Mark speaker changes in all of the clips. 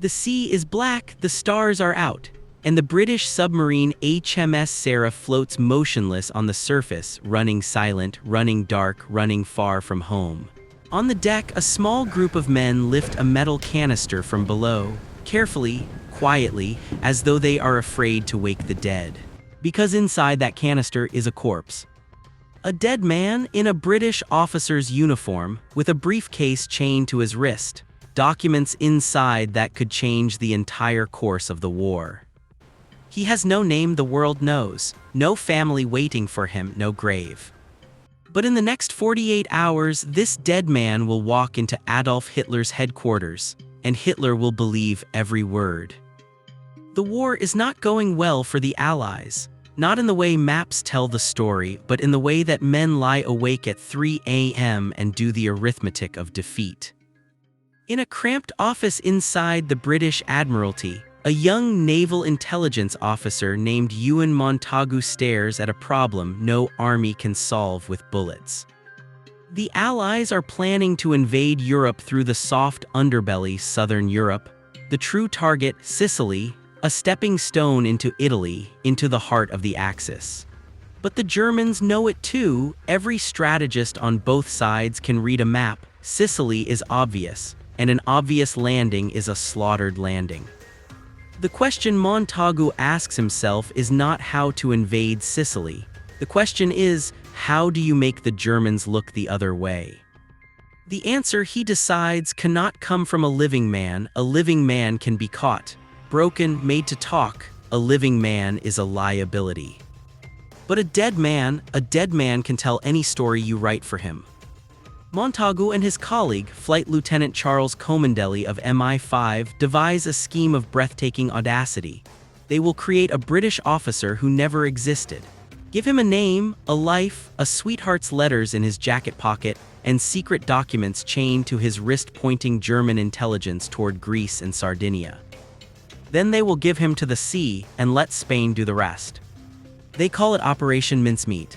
Speaker 1: The sea is black, the stars are out, and the British submarine HMS Sarah floats motionless on the surface, running silent, running dark, running far from home. On the deck, a small group of men lift a metal canister from below, carefully, quietly, as though they are afraid to wake the dead. Because inside that canister is a corpse. A dead man in a British officer's uniform, with a briefcase chained to his wrist. Documents inside that could change the entire course of the war. He has no name the world knows, no family waiting for him, no grave. But in the next 48 hours, this dead man will walk into Adolf Hitler's headquarters, and Hitler will believe every word. The war is not going well for the Allies, not in the way maps tell the story, but in the way that men lie awake at 3 a.m. and do the arithmetic of defeat. In a cramped office inside the British Admiralty, a young naval intelligence officer named Ewan Montagu stares at a problem no army can solve with bullets. The Allies are planning to invade Europe through the soft underbelly southern Europe, the true target Sicily, a stepping stone into Italy, into the heart of the Axis. But the Germans know it too. Every strategist on both sides can read a map. Sicily is obvious, and an obvious landing is a slaughtered landing. The question Montagu asks himself is not how to invade Sicily. The question is, how do you make the Germans look the other way? The answer, he decides, cannot come from a living man. A living man can be caught, broken, made to talk. A living man is a liability. But a dead man can tell any story you write for him. Montagu and his colleague, Flight Lieutenant Charles Comandelli of MI5, devise a scheme of breathtaking audacity. They will create a British officer who never existed. Give him a name, a life, a sweetheart's letters in his jacket pocket, and secret documents chained to his wrist pointing German intelligence toward Greece and Sardinia. Then they will give him to the sea and let Spain do the rest. They call it Operation Mincemeat.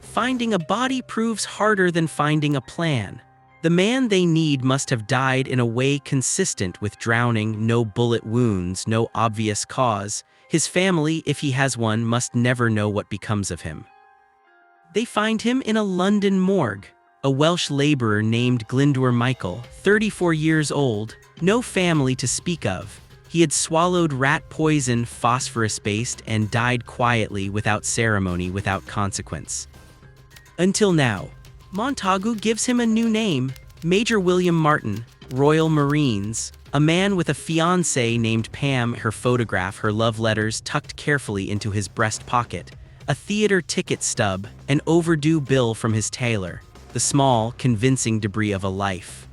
Speaker 1: Finding a body proves harder than finding a plan. The man they need must have died in a way consistent with drowning, no bullet wounds, no obvious cause. His family, if he has one, must never know what becomes of him. They find him in a London morgue. A Welsh laborer named Glyndwr Michael, 34 years old, no family to speak of. He had swallowed rat poison, phosphorus-based, and died quietly, without ceremony, without consequence. Until now. Montagu gives him a new name, Major William Martin, Royal Marines, a man with a fiancée named Pam, her photograph, her love letters tucked carefully into his breast pocket, a theater ticket stub, an overdue bill from his tailor, the small, convincing debris of a life.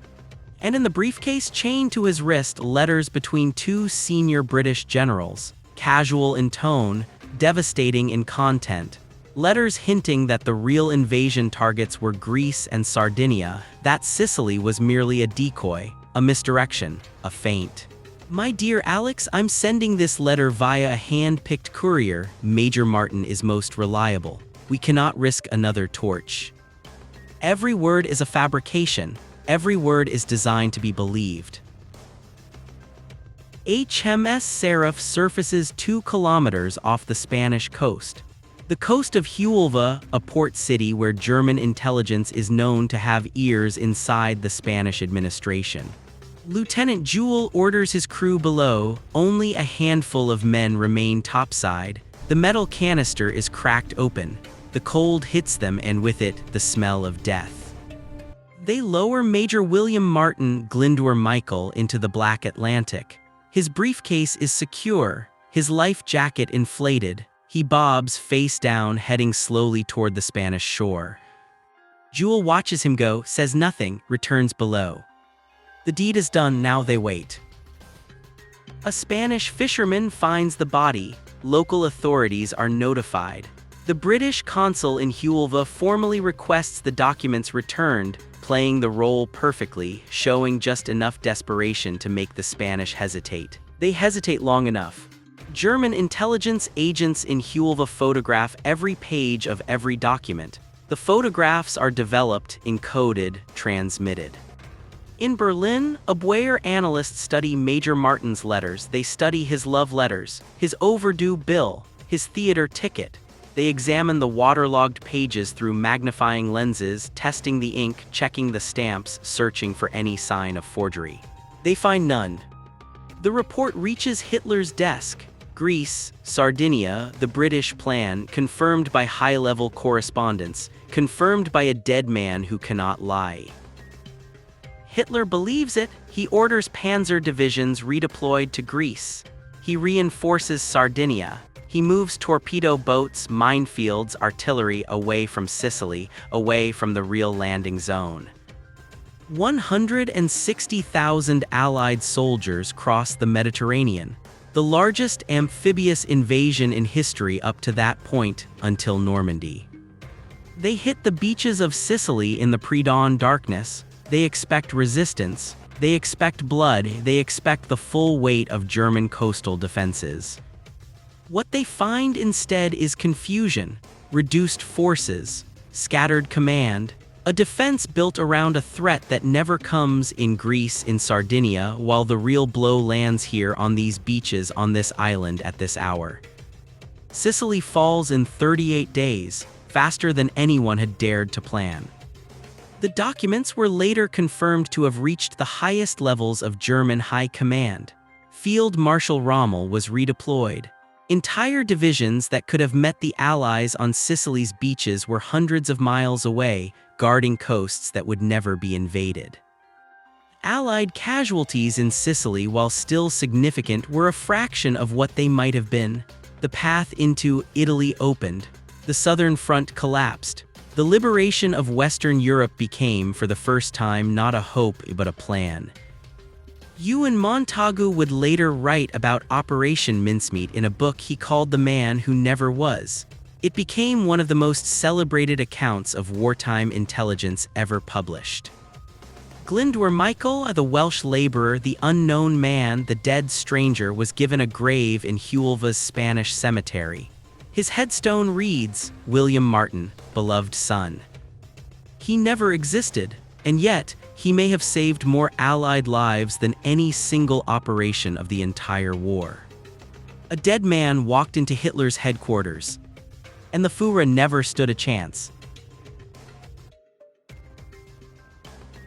Speaker 1: And in the briefcase chained to his wrist, letters between two senior British generals, casual in tone, devastating in content. Letters hinting that the real invasion targets were Greece and Sardinia, that Sicily was merely a decoy, a misdirection, a feint. My dear Alex, I'm sending this letter via a hand-picked courier. Major Martin is most reliable. We cannot risk another torch. Every word is a fabrication. Every word is designed to be believed. HMS Seraph surfaces 2 kilometers off the Spanish coast. The coast of Huelva, a port city where German intelligence is known to have ears inside the Spanish administration. Lieutenant Jewell orders his crew below. Only a handful of men remain topside. The metal canister is cracked open. The cold hits them, and with it, the smell of death. They lower Major William Martin, Glyndwr Michael, into the Black Atlantic. His briefcase is secure, his life jacket inflated. He bobs face down, heading slowly toward the Spanish shore. Jewell watches him go, says nothing, returns below. The deed is done, now they wait. A Spanish fisherman finds the body. Local authorities are notified. The British consul in Huelva formally requests the documents returned, playing the role perfectly, showing just enough desperation to make the Spanish hesitate. They hesitate long enough. German intelligence agents in Huelva photograph every page of every document. The photographs are developed, encoded, transmitted. In Berlin, WWII analysts study Major Martin's letters. They study his love letters, his overdue bill, his theater ticket. They examine the waterlogged pages through magnifying lenses, testing the ink, checking the stamps, searching for any sign of forgery. They find none. The report reaches Hitler's desk. Greece, Sardinia, the British plan, confirmed by high-level correspondence, confirmed by a dead man who cannot lie. Hitler believes it. He orders panzer divisions redeployed to Greece. He reinforces Sardinia. He moves torpedo boats, minefields, artillery away from Sicily, away from the real landing zone. 160,000 Allied soldiers crossed the Mediterranean, the largest amphibious invasion in history up to that point, until Normandy. They hit the beaches of Sicily in the pre-dawn darkness. They expect resistance, they expect blood, they expect the full weight of German coastal defenses. What they find instead is confusion, reduced forces, scattered command, a defense built around a threat that never comes in Greece, in Sardinia, while the real blow lands here on these beaches on this island at this hour. Sicily falls in 38 days, faster than anyone had dared to plan. The documents were later confirmed to have reached the highest levels of German high command. Field Marshal Rommel was redeployed. Entire divisions that could have met the Allies on Sicily's beaches were hundreds of miles away, guarding coasts that would never be invaded. Allied casualties in Sicily, while still significant, were a fraction of what they might have been. The path into Italy opened. The southern front collapsed. The liberation of Western Europe became, for the first time, not a hope but a plan. Ewan Montagu would later write about Operation Mincemeat in a book he called The Man Who Never Was. It became one of the most celebrated accounts of wartime intelligence ever published. Glyndwr Michael, the Welsh laborer, the unknown man, the dead stranger, was given a grave in Huelva's Spanish cemetery. His headstone reads, William Martin, beloved son. He never existed, and yet he may have saved more Allied lives than any single operation of the entire war. A dead man walked into Hitler's headquarters, and the Führer never stood a chance.